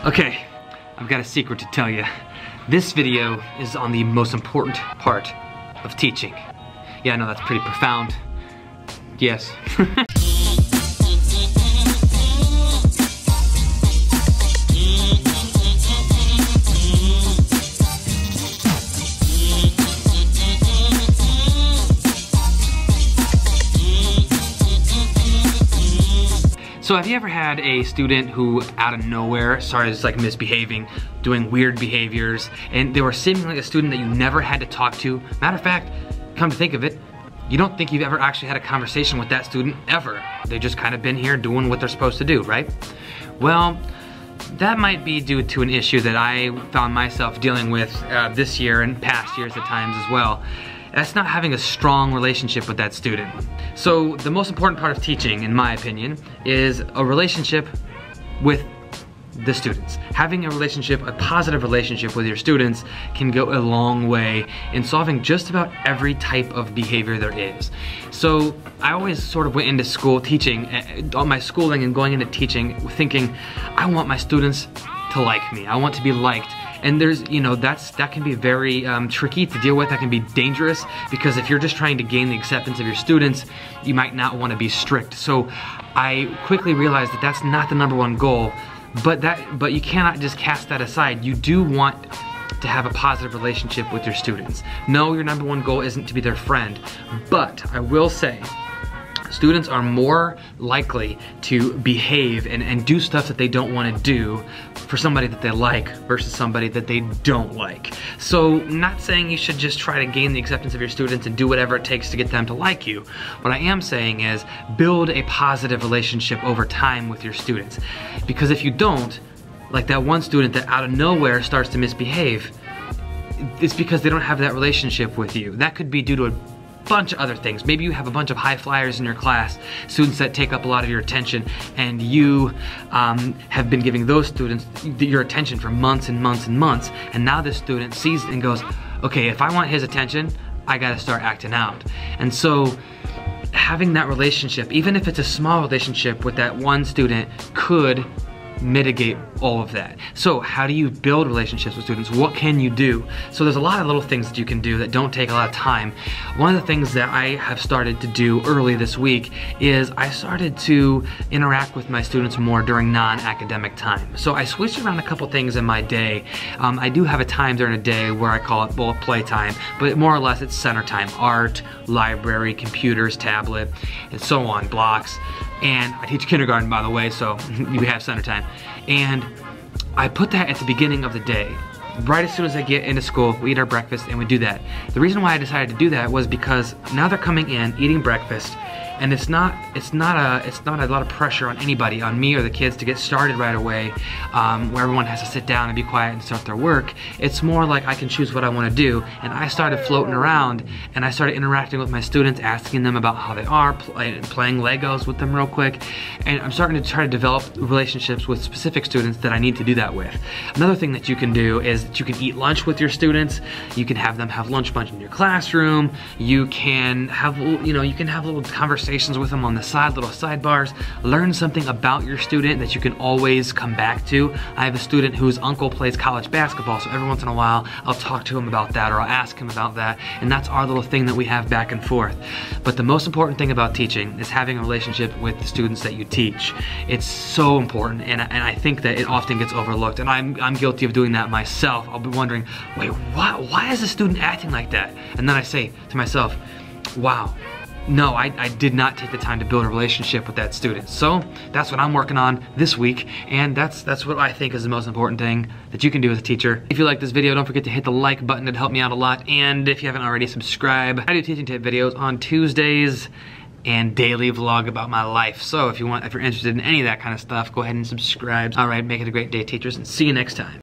Okay, I've got a secret to tell you. This video is on the most important part of teaching. Yeah, I know that's pretty profound. Yes. So have you ever had a student who out of nowhere started just like misbehaving, doing weird behaviors, and they were seemingly a student that you never had to talk to? Matter of fact, come to think of it, you don't think you've ever actually had a conversation with that student ever. They just kind of been here doing what they're supposed to do, right? Well, that might be due to an issue that I found myself dealing with this year and past years at times as well. That's not having a strong relationship with that student. So the most important part of teaching, in my opinion, is a relationship with the students. Having a relationship, a positive relationship with your students can go a long way in solving just about every type of behavior there is. So I always sort of went into school teaching, all my schooling and going into teaching thinking, I want my students to like me. I want to be liked. And there's, you know, that can be very tricky to deal with. That can be dangerous because if you're just trying to gain the acceptance of your students, you might not want to be strict. So I quickly realized that that's not the #1 goal, but you cannot just cast that aside. You do want to have a positive relationship with your students. No, your #1 goal isn't to be their friend, but I will say, students are more likely to behave and do stuff that they don't want to do for somebody that they like versus somebody that they don't like. So, not saying you should just try to gain the acceptance of your students and do whatever it takes to get them to like you. What I am saying is build a positive relationship over time with your students. Because if you don't, like that one student that out of nowhere starts to misbehave, it's because they don't have that relationship with you. That could be due to a bunch of other things. Maybe you have a bunch of high flyers in your class, students that take up a lot of your attention, and you have been giving those students your attention for months and months and months, and now this student sees it and goes, okay, if I want his attention, I gotta start acting out. And so having that relationship, even if it's a small relationship with that one student, could mitigate all of that. So how do you build relationships with students? What can you do? So there's a lot of little things that you can do that don't take a lot of time. One of the things that I have started to do early this week is I started to interact with my students more during non-academic time. So I switched around a couple things in my day. I do have a time during a day where I call it, well, playtime, but more or less it's center time. Art, library, computers, tablet, and so on, blocks. And I teach kindergarten, by the way, so you have center time. And I put that at the beginning of the day. Right as soon as I get into school, we eat our breakfast and we do that. The reason why I decided to do that was because now they're coming in, eating breakfast, and it's not a lot of pressure on anybody, on me or the kids, to get started right away, where everyone has to sit down and be quiet and start their work. It's more like I can choose what I want to do, and I started floating around and I started interacting with my students, asking them about how they are, playing Legos with them real quick, and I'm starting to try to develop relationships with specific students that I need to do that with. Another thing that you can do is that you can eat lunch with your students. You can have them have lunch bunch in your classroom. You can have, you can have little conversations with them on the side, little sidebars. Learn something about your student that you can always come back to. I have a student whose uncle plays college basketball, so every once in a while I'll talk to him about that, or I'll ask him about that, and that's our little thing that we have back and forth. But the most important thing about teaching is having a relationship with the students that you teach. It's so important, and I think that it often gets overlooked, and I'm guilty of doing that myself. I'll be wondering, wait, why is the student acting like that? And then I say to myself, wow, no, I did not take the time to build a relationship with that student. So that's what I'm working on this week, and that's what I think is the most important thing that you can do as a teacher. If you like this video, don't forget to hit the like button. It'd help me out a lot, and if you haven't already, subscribe. I do teaching tip videos on Tuesdays and daily vlog about my life. So if you're interested in any of that kind of stuff, go ahead and subscribe. All right, make it a great day, teachers, and see you next time.